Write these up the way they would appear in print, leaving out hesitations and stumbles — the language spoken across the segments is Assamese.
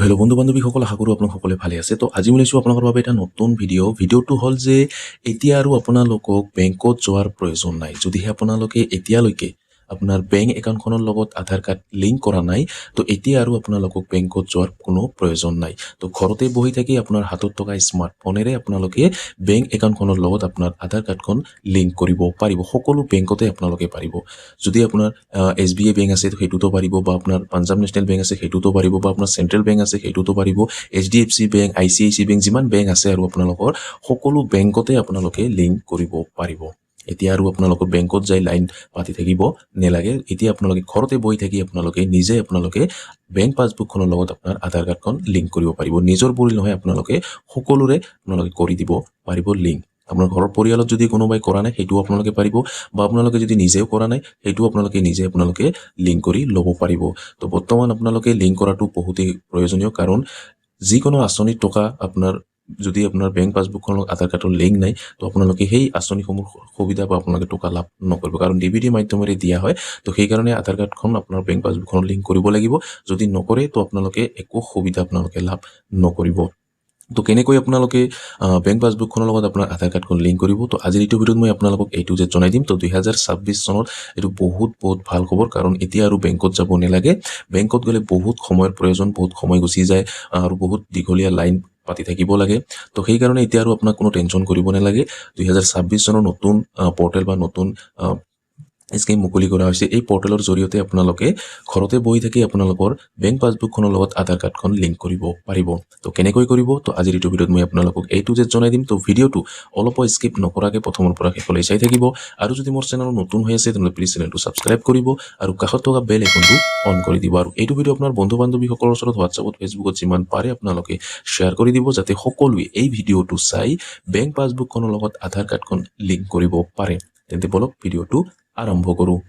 হেল্ল' বন্ধু বান্ধৱীসকল, আশা কৰোঁ আপোনালোক সকলোৱে ভালে আছে। তো আজি ওলাইছোঁ আপোনালোকৰ বাবে এটা নতুন ভিডিঅ'টো হ'ল যে এতিয়া আৰু আপোনালোকক বেংকত যোৱাৰ প্ৰয়োজন নাই। যদিহে আপোনালোকে এতিয়ালৈকে আপোনাৰ বেংক একাউণ্টখনৰ লগত আধাৰ কাৰ্ড লিংক কৰা নাই, তো এতিয়া আৰু আপোনালোকক বেংকত যোৱাৰ কোনো প্ৰয়োজন নাই। তো ঘৰতে বহি থাকি আপোনাৰ হাতত থকা স্মাৰ্টফোনেৰে আপোনালোকে বেংক একাউণ্টখনৰ লগত আপোনাৰ আধাৰ কাৰ্ডখন লিংক কৰিব পাৰিব। সকলো বেংকতে আপোনালোকে পাৰিব। যদি আপোনাৰ SBI বেংক আছে সেইটোতো পাৰিব, বা আপোনাৰ পাঞ্জাৱ নেশ্যনেল বেংক আছে সেইটোতো পাৰিব, বা আপোনাৰ চেণ্ট্ৰেল বেংক আছে সেইটোতো পাৰিব, HDFC বেংক, ICICI বেংক, যিমান বেংক আছে আৰু আপোনালোকৰ সকলো বেংকতে আপোনালোকে লিংক কৰিব পাৰিব। এতিয়া আৰু আপোনালোকৰ বেংকত যাই লাইন পাতি থাকিব নেলাগে। এতিয়া আপোনালোকে ঘৰতে বহি থাকি আপোনালোকে বেংক পাছবুকখনৰ লগত আপোনাৰ আধাৰ কাৰ্ডখন লিংক কৰিব পাৰিব। নিজৰ বুলি নহয়, আপোনালোকে সকলোৰে কৰি দিব পাৰিব লিংক। আপোনাৰ ঘৰৰ পৰিয়ালত যদি কোনোবাই কৰা নাই সেইটোও আপোনালোকে পাৰিব, বা আপোনালোকে যদি নিজেও কৰা নাই সেইটোও আপোনালোকে লিংক কৰি ল'ব পাৰিব। তো বৰ্তমান আপোনালোকে লিংক কৰাটো বহুতেই প্ৰয়োজনীয়, কাৰণ যিকোনো আঁচনিৰ টকা যদি আপোনাৰ বেংক পাছবুকখনৰ আধাৰ কাৰ্ডৰ লিংক নাই, তো আপোনালোকে সেই আঁচনিসমূহ সুবিধা বা আপোনালোকে টকা লাভ নকৰিব, কাৰণ DBD মাধ্যমেৰে দিয়া হয়। তো সেইকাৰণে আধাৰ কাৰ্ডখন আপোনাৰ বেংক পাছবুকখনৰ লিংক কৰিব লাগিব। যদি নকৰে তো আপোনালোকে একো সুবিধা লাভ নকৰিব। তো কেনেকৈ আপোনালোকে বেংক পাছবুকখনৰ লগত আপোনাৰ আধাৰ কাৰ্ডখন লিংক কৰিব, তো আজিৰ এইটো ভিডিঅ'ত মই আপোনালোকক এইটো যে জনাই দিম। তো 2026 চনত এইটো বহুত ভাল খবৰ, কাৰণ এতিয়া আৰু বেংকত যাব নালাগে। বেংকত গ'লে বহুত সময়ৰ প্ৰয়োজন, বহুত সময় গুচি যায় আৰু বহুত দীঘলীয়া লাইন পাতি থাকিব লাগে। তো সেইকাৰণে এতিয়া আৰু আপোনাক কোনো টেনশ্যন কৰিব নালাগে। 2026 চনৰ নতুন পৰ্টেল বা নতুন স্কিম মুকলি কৰা হৈছে। এই পৰ্টেলৰ জৰিয়তে আপোনালোকে ঘৰতে বহি থাকি আপোনালোকৰ বেংক পাছবুকখনৰ লগত আধাৰ কাৰ্ডখন লিংক কৰিব পাৰিব। তো কেনেকৈ কৰিব, তো আজিৰ এইটো ভিডিঅ'ত মই আপোনালোকক এইটো যে জনাই দিম। তো ভিডিঅ'টো অলপো স্কিপ নকৰাকৈ প্ৰথমৰ পৰা শেষলৈ চাই থাকিব। আৰু যদি মোৰ চেনেল নতুন হৈ আছে তেনেহ'লে প্লিজ চেনেলটো ছাবস্ক্ৰাইব কৰিব আৰু কাষত থকা বেল আইকনটো অন কৰি দিব। আৰু এইটো ভিডিঅ' আপোনাৰ বন্ধু বান্ধৱীসকলৰ ওচৰত হোৱাটছআপত, ফেচবুকত যিমান পাৰে আপোনালোকে শ্বেয়াৰ কৰি দিব, যাতে সকলোৱে এই ভিডিঅ'টো চাই বেংক পাছবুকখনৰ লগত আধাৰ কাৰ্ডখন লিংক কৰিব পাৰে। তেন্তে বলক ভিডিঅ'টো আৰম্ভ কৰোঁ।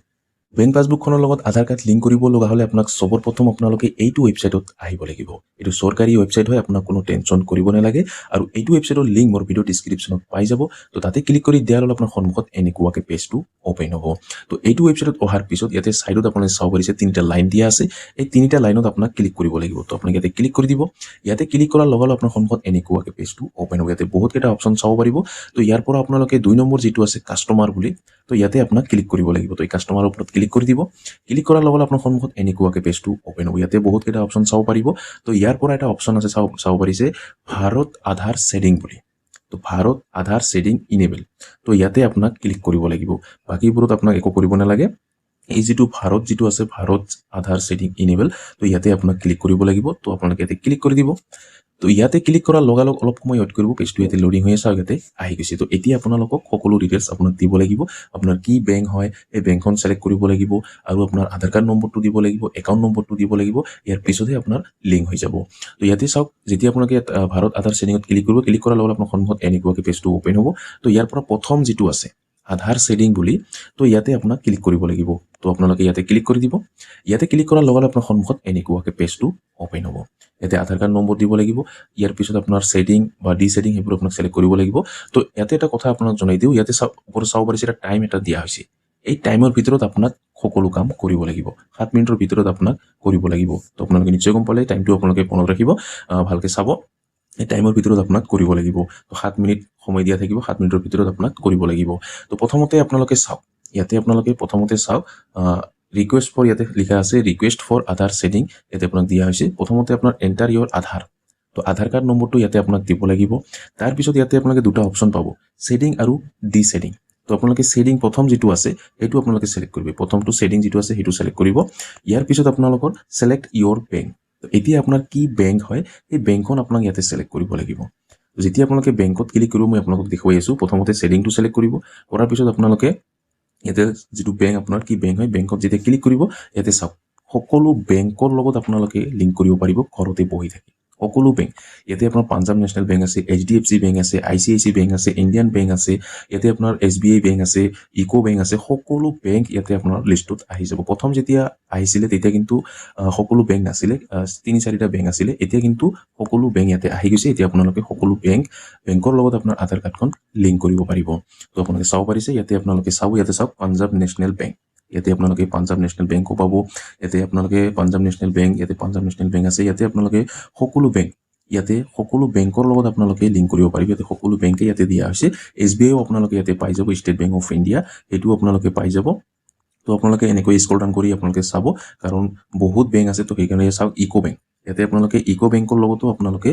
বেংক পাছবুকখনৰ লগত আধাৰ কাৰ্ড লিংক কৰিব লগা হ'লে আপোনাক সৰ্বপ্ৰথম আপোনালোকে এইটো ৱেবছাইটত আহিব লাগিব। এইটো চৰকাৰী ৱেবছাইট হয়, আপোনাক কোনো টেনশ্যন কৰিব নালাগে। আৰু এইটো ৱেবছাইটৰ লিংক মোৰ ভিডিঅ' ডিছক্ৰিপশ্যনত পাই যাব। তো তাতে ক্লিক কৰি দিয়াৰ লগে আপোনাৰ সন্মুখত এনেকুৱাকৈ পেজটো অ'পেন হ'ব। তো এইটো ৱেবছাইটত অহাৰ পিছত ইয়াতে ছাইডত আপোনালোকে চাব পাৰিছে তিনিটা লাইন দিয়া আছে। এই তিনিটা লাইনত আপোনাক ক্লিক কৰিব লাগিব। তো আপোনাক ইয়াতে ক্লিক কৰি দিব। ইয়াতে ক্লিক কৰাৰ লগে লগে আপোনাৰ সন্মুখত এনেকুৱাকৈ পেজটো অ'পেন হ'ব। ইয়াতে বহুতকেইটা অপশ্যন চাব পাৰিব। তো ইয়াৰ পৰা আপোনালোকে 2 নম্বৰ যিটো আছে কাষ্টমাৰ বুলি, তো ইয়াতে আপোনাক ক্লিক কৰিব লাগিব। তো এই কাষ্টমাৰৰ ওপৰত ক্লিক কৰি দিব। ক্লিক কৰাৰ লগে লগে আপোনাৰ সন্মুখত এনেকুৱাকৈ পেজটো অ'পেন হ'ব। ইয়াতে বহুতকেইটা অপশ্যন চাব পাৰিব। তো ইয়াৰ পৰা এটা অপশ্যন আছে, চাব পাৰিছে ভাৰত আধাৰ শ্বেডিং বুলি। তো ভাৰত আধাৰ শ্বেডিং ইনেবল। তো ইয়াতে আপোনাক ক্লিক কৰিব লাগিব। বাকীবোৰত আপোনাক একো কৰিব নালাগে। এই যিটো ভাৰত আছে ভাৰত আধাৰ শ্বেডিং ইনেবল, তো ইয়াতে আপোনাক ক্লিক কৰিব লাগিব। তো আপোনালোকে ইয়াতে ক্লিক কৰি দিব। তো ইয়াতে ক্লিক কৰাৰ লগে লগে অলপ সময় ৱেইট কৰিব। পেজটো ইয়াতে লোডিং হৈ আছে, ইয়াতে আহি গৈছে। তো এতিয়া আপোনালোকক সকলো ডিটেইলছ আপোনাক দিব লাগিব। আপোনাৰ কি বেংক হয় এই বেংকখন চিলেক্ট কৰিব লাগিব, আৰু আপোনাৰ আধাৰ কাৰ্ড নম্বৰটো দিব লাগিব, একাউণ্ট নম্বৰটো দিব লাগিব। ইয়াৰ পিছতহে আপোনাৰ লিংক হৈ যাব। তো ইয়াতে চাওক, যেতিয়া আপোনালোকে ভাৰত আধাৰ শ্বেডিঙত ক্লিক কৰিব, ক্লিক কৰাৰ লগে লগে আপোনাৰ সন্মুখত এনেকুৱাকৈ পেজটো অ'পেন হ'ব। তো ইয়াৰ পৰা প্ৰথম যিটো আছে আধাৰ শ্বেডিং বুলি, তো ইয়াতে আপোনাক ক্লিক কৰিব লাগিব। তো আপোনালোকে ইয়াতে ক্লিক কৰি দিব। ইয়াতে ক্লিক কৰাৰ লগে লগে আপোনাৰ সন্মুখত এনেকুৱাকৈ পেজটো অ'পেন হ'ব। ইয়াতে আধাৰ কাৰ্ড নম্বৰ দিব লাগিব। ইয়াৰ পিছত আপোনাৰ শ্বেডিং বা শ্বেডিং সেইবোৰ আপোনাক চিলেক্ট কৰিব লাগিব। তো ইয়াতে এটা কথা আপোনাক জনাই দিওঁ, ইয়াতে ওপৰত চাব পাৰিছে এটা টাইম এটা দিয়া হৈছে। এই টাইমৰ ভিতৰত আপোনাক সকলো কাম কৰিব লাগিব। 7 মিনিটৰ ভিতৰত আপোনাক কৰিব লাগিব। তো আপোনালোকে নিশ্চয় গম পালে, টাইমটো আপোনালোকে মনত ৰাখিব, ভালকৈ চাব। এই টাইমৰ ভিতৰত আপোনাক কৰিব লাগিব। তো 7 মিনিট সময় দিয়া থাকিব, 7 মিনিটৰ ভিতৰত আপোনাক কৰিব লাগিব। তো প্ৰথমতে আপোনালোকে চাওক, ইয়াতে আপোনালোকে প্ৰথমতে চাওক ৰিকুৱেষ্ট ফৰ, ইয়াতে লিখা আছে ৰিকুৱেষ্ট ফৰ আধাৰ শ্বেডিং, ইয়াতে আপোনাক দিয়া হৈছে। প্ৰথমতে আপোনাৰ এণ্টাৰ ইয়ৰ আধাৰ। তো আধাৰ কাৰ্ড নম্বৰটো ইয়াতে আপোনাক দিব লাগিব। তাৰপিছত ইয়াতে আপোনালোকে দুটা অপশ্যন পাব, শ্বেডিং আৰু শ্বেডিং। তো আপোনালোকে শ্বেডিং প্ৰথম যিটো আছে সেইটো আপোনালোকে চিলেক্ট কৰিব। প্ৰথমটো শ্বেডিং যিটো আছে সেইটো চিলেক্ট কৰিব। ইয়াৰ পিছত আপোনালোকৰ চিলেক্ট ইয়ৰ বেংক। এতিয়া আপোনাৰ কি বেংক হয় সেই বেংকখন আপোনাক ইয়াতে চিলেক্ট কৰিব লাগিব। যেতিয়া আপোনালোকে বেংকত ক্লিক কৰিব, মই আপোনালোকক দেখুৱাই আছোঁ। প্ৰথমতে শ্বেডিংটো চিলেক্ট কৰিব। কৰাৰ পিছত আপোনালোকে ইয়াতে যিটো বেংক, আপোনাৰ কি বেংক হয়, বেংকত যেতিয়া ক্লিক কৰিব, ইয়াতে চাওক সকলো বেংকৰ লগত আপোনালোকে লিংক কৰিব পাৰিব ঘৰতে বহি থাকি। সকলো বেংক, ইয়াতে আপোনাৰ পাঞ্জাৱ নেশ্যনেল বেংক আছে, HDFC বেংক আছে, ICICI বেংক আছে, ইণ্ডিয়ান বেংক আছে, ইয়াতে আপোনাৰ SBI বেংক আছে, ইকো বেংক আছে। সকলো বেংক ইয়াতে আপোনাৰ লিষ্টত আহি যাব। প্ৰথম যেতিয়া আহিছিলে তেতিয়া কিন্তু সকলো বেংক নাছিলে, 3-4টা বেংক আছিলে। এতিয়া কিন্তু সকলো বেংক ইয়াতে আহি গৈছে। এতিয়া আপোনালোকে সকলো বেংকৰ লগত আপোনাৰ আধাৰ কাৰ্ডখন লিংক কৰিব পাৰিব। তো আপোনালোকে চাব পাৰিছে, ইয়াতে আপোনালোকে চাব, ইয়াতে চাওক পাঞ্জাৱ নেশ্যনেল বেংক, ইয়াতে আপোনালোকে পাঞ্জাৱ নেশ্যনেল বেংকো পাব ইয়াতে আপোনালোকে পাঞ্জাৱ নেশ্যনেল বেংক ইয়াতে পাঞ্জাৱ নেশ্যনেল বেংক আছে ইয়াতে আপোনালোকে সকলো বেংক ইয়াতে সকলো বেংকৰ লগত আপোনালোকে লিংক কৰিব পাৰিব ইয়াতে সকলো বেংকে ইয়াতে দিয়া হৈছে SBIও আপোনালোকে ইয়াতে পাই যাব ষ্টেট বেংক অফ ইণ্ডিয়া সেইটো আপোনালোকে পাই যাব তো আপোনালোকে এনেকৈ স্ক্ৰল ডাউন কৰি আপোনালোকে চাব কাৰণ বহুত বেংক আছে তো সেইকাৰণে চাওক ইকো বেংক ইয়াতে আপোনালোকে ইকো বেংকৰ লগতো আপোনালোকে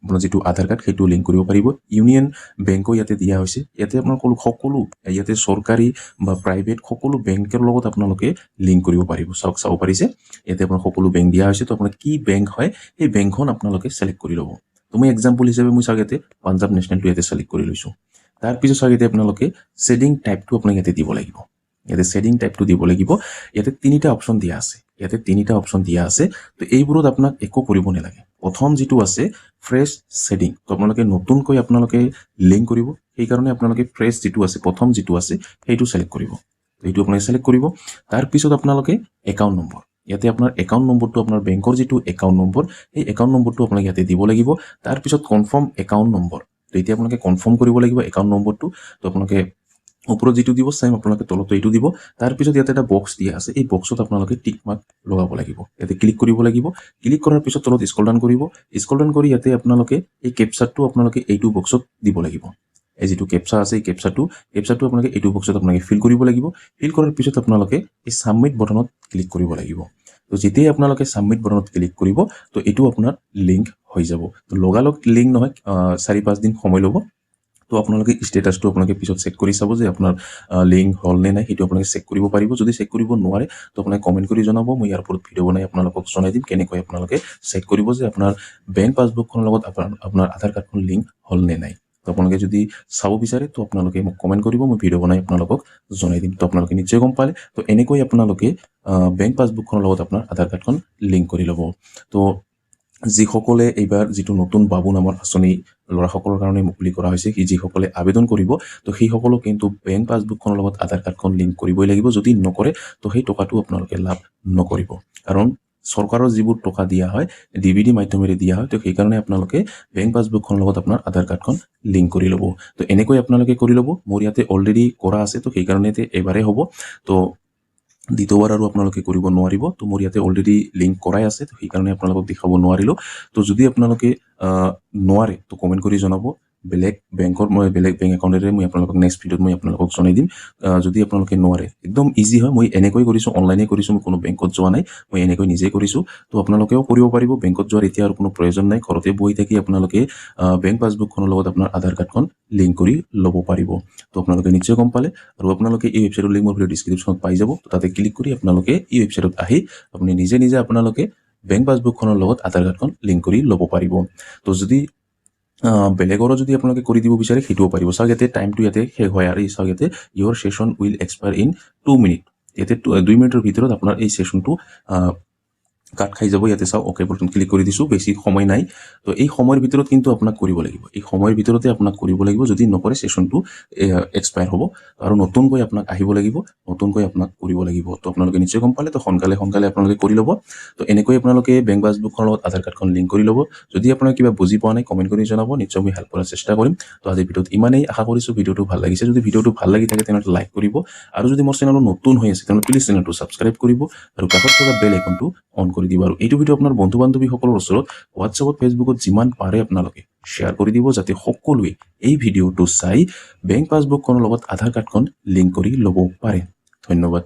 আপোনাৰ যিটো আধাৰ কাৰ্ড সেইটো লিংক কৰিব পাৰিব ইউনিয়ন বেংকো ইয়াতে দিয়া হৈছে ইয়াতে আপোনালোক সকলো ইয়াতে চৰকাৰী বা প্ৰাইভেট সকলো বেংকৰ লগত আপোনালোকে লিংক কৰিব পাৰিব চাব পাৰিছে ইয়াতে আপোনাৰ সকলো বেংক দিয়া হৈছে তো আপোনাৰ কি বেংক হয় সেই বেংকখন আপোনালোকে সিলেক্ট কৰি ল'ব তো মই এক্সাম্পল হিচাপে মই চাওক ইয়াতে পাঞ্জাৱ নেশ্যনেলটো ইয়াতে সিলেক্ট কৰি লৈছোঁ তাৰপিছত চাওক ইয়াতে আপোনালোকে ছেডিং টাইপটো আপোনাক ইয়াতে দিব লাগিব ইয়াতে ছেডিং টাইপটো দিব লাগিব ইয়াতে তিনিটা অপশ্যন দিয়া আছে তো এইবোৰত আপোনাক একো কৰিব নালাগে প্ৰথম যিটো আছে ফ্ৰেছ ছেডিং তো আপোনালোকে নতুনকৈ আপোনালোকে লিংক কৰিব সেইকাৰণে আপোনালোকে ফ্ৰেছ যিটো আছে প্ৰথম যিটো আছে সেইটো সিলেক্ট কৰিব তো এইটো আপোনালোকে সিলেক্ট কৰিব তাৰপিছত আপোনালোকে একাউণ্ট নম্বৰ ইয়াতে আপোনাৰ একাউণ্ট নম্বৰটো আপোনাৰ বেংকৰ যিটো একাউণ্ট নম্বৰ সেই একাউণ্ট নম্বৰটো আপোনাক ইয়াতে দিব লাগিব তাৰপিছত কনফাৰ্ম একাউণ্ট নম্বৰ তো এতিয়া আপোনালোকে কনফাৰ্ম কৰিব লাগিব একাউণ্ট নম্বৰটো তো আপোনালোকে ওপৰত যিটো দিব সেম আপোনালোকে তলতো এইটো দিব তাৰপিছত ইয়াতে এটা বক্স দিয়া আছে এই বক্সত আপোনালোকে টিক মাৰ্ক লগাব লাগিব ইয়াতে ক্লিক কৰিব লাগিব ক্লিক কৰাৰ পিছত তলত স্ক্ৰল ডাউন কৰিব স্ক্ৰল ডাউন কৰি ইয়াতে আপোনালোকে এই কেপচাটো আপোনালোকে এইটো বক্সত দিব লাগিব এই যিটো কেপচা আছে এই কেপচাটো আপোনালোকে এইটো বক্সত আপোনালোকে ফিল কৰিব লাগিব ফিল কৰাৰ পিছত আপোনালোকে এই সাবমিট বটনত ক্লিক কৰিব লাগিব তো যেতিয়াই আপোনালোকে সাবমিট বটনত ক্লিক কৰিব তো এইটো আপোনাৰ লিংক হৈ যাব তো লগালগ লিংক নহয় 4-5 দিন সময় ল'ব তো আপোনালোকে ষ্টেটাছটো আপোনালোকে পিছত চেক কৰি চাব যে আপোনাৰ লিংক হ'ল নে নাই সেইটো আপোনালোকে চেক কৰিব পাৰিব যদি চেক কৰিব নোৱাৰে তো আপোনালোকে কমেণ্ট কৰি জনাব মই ইয়াৰ ওপৰত ভিডিঅ' বনাই আপোনালোকক জনাই দিম কেনেকৈ আপোনালোকে চেক কৰিব যে আপোনাৰ বেংক পাছবুকখনৰ লগত আপোনাৰ আধাৰ কাৰ্ডখন লিংক হ'ল নে নাই তো আপোনালোকে যদি চাব বিচাৰে তো আপোনালোকে মোক কমেণ্ট কৰিব মই ভিডিঅ' বনাই আপোনালোকক জনাই দিম তো আপোনালোকে নিশ্চয় গম পালে তো এনেকৈ আপোনালোকে বেংক পাছবুকখনৰ লগত আপোনাৰ আধাৰ কাৰ্ডখন লিংক কৰি ল'ব তো যিসকলে এইবাৰ যিটো নতুন বাবু নামৰ আঁচনি ল'ৰাসকলৰ কাৰণে মুকলি কৰা হৈছে যিসকলে আবেদন কৰিব তো সেইসকলক কিন্তু বেংক পাছবুকখনৰ লগত আধাৰ কাৰ্ডখন লিংক কৰিবই লাগিব যদি নকৰে তো সেই টকাটো আপোনালোকে লাভ নকৰিব কাৰণ চৰকাৰৰ যিবোৰ টকা দিয়া হয় DVD মাধ্যমেৰে দিয়া হয় তো সেইকাৰণে আপোনালোকে বেংক পাছবুকখনৰ লগত আপোনাৰ আধাৰ কাৰ্ডখন লিংক কৰি ল'ব তো এনেকৈ আপোনালোকে কৰি ল'ব মোৰ ইয়াতে অলৰেডি কৰা আছে তো সেইকাৰণে এবাৰে হ'ব তো দ্বিতীয়বাৰ আৰু আপোনালোকে কৰিব নোৱাৰিব তো মোৰ ইয়াতে অলৰেডি লিংক কৰাই আছে তো সেইকাৰণে আপোনালোকক দেখাব নোৱাৰিলোঁ তো যদি আপোনালোকে নোৱাৰে তো কমেণ্ট কৰি জনাব বেলেগ বেংকৰ মই বেলেগ বেংক একাউণ্টেৰে মই আপোনালোকক নেক্সট ভিডিঅ'ত মই আপোনালোকক জনাই দিম যদি আপোনালোকে নোৱাৰে একদম ইজি হয় মই এনেকৈ কৰিছোঁ অনলাইনে কৰিছোঁ মই কোনো বেংকত যোৱা নাই মই এনেকৈ নিজেই কৰিছোঁ তো আপোনালোকেও কৰিব পাৰিব বেংকত যোৱাৰ এতিয়া আৰু কোনো প্ৰয়োজন নাই ঘৰতে বহি থাকি আপোনালোকে বেংক পাছবুকখনৰ লগত আপোনাৰ আধাৰ কাৰ্ডখন লিংক কৰি ল'ব পাৰিব তো আপোনালোকে নিশ্চয় গম পালে আৰু আপোনালোকে এই ৱেবছাইটৰ লিংক মোৰ ভিডিঅ' ডিছক্ৰিপশ্যনত পাই যাব তো তাতে ক্লিক কৰি আপোনালোকে এই ৱেবছাইটত আহি আপুনি নিজে আপোনালোকে বেংক পাছবুকখনৰ লগত আধাৰ কাৰ্ডখন লিংক কৰি ল'ব পাৰিব তো যদি বেলেগৰো যদি আপোনালোকে কৰি দিব বিচাৰে সেইটোও পাৰিব চাওক ইয়াতে টাইমটো ইয়াতে শেষ হয় আৰু চাওক ইয়াতে ইয়ৰ session will expire in 2 minute ইয়াতে 2 মিনিটৰ ভিতৰত আপোনাৰ এই ছেশ্যনটো কাট খাই যাব ইয়াতে চাওক অ'কে বটন ক্লিক কৰি দিছোঁ বেছি সময় নাই তো এই সময়ৰ ভিতৰত কিন্তু আপোনাক কৰিব লাগিব এই সময়ৰ ভিতৰতে আপোনাক কৰিব লাগিব যদি নকৰে ছেশ্যনটো এক্সপায়াৰ হ'ব আৰু নতুনকৈ আপোনাক আহিব লাগিব নতুনকৈ আপোনাক কৰিব লাগিব তো আপোনালোকে নিশ্চয় গম পালে তো সোনকালে আপোনালোকে কৰি ল'ব তো এনেকৈ আপোনালোকে বেংক পাছবুকখনৰ লগত আধাৰ কাৰ্ডখন লিংক কৰি ল'ব যদি আপোনাক কিবা বুজি পোৱা নাই কমেণ্ট কৰি জনাব নিশ্চয় মই হেল্প কৰাৰ চেষ্টা কৰিম তো আজি ভিডিঅ'ত ইমানেই আশা কৰিছোঁ ভিডিঅ'টো ভাল লাগিছে যদি ভিডিঅ'টো ভাল লাগি থাকে তেনেহ'লে লাইক কৰিব আৰু যদি মোৰ চেনেলত নতুন হৈ আছে তেনেহ'লে প্লিজ চেনেলটো ছাবস্ক্ৰাইব কৰিব আৰু কাষত থকা বেল আইকনটো অন কৰি দিব আৰু এইটো ভিডিঅ' আপোনাৰ বন্ধু বান্ধৱীসকলৰ ওচৰত হোৱাটছএপত ফেচবুকত যিমান পাৰে আপোনালোকে শ্বেয়াৰ কৰি দিব যাতে সকলোৱে এই ভিডিঅ'টো চাই বেংক পাছবুকখনৰ লগত আধাৰ কাৰ্ডখন লিংক কৰি ল'ব পাৰে ধন্যবাদ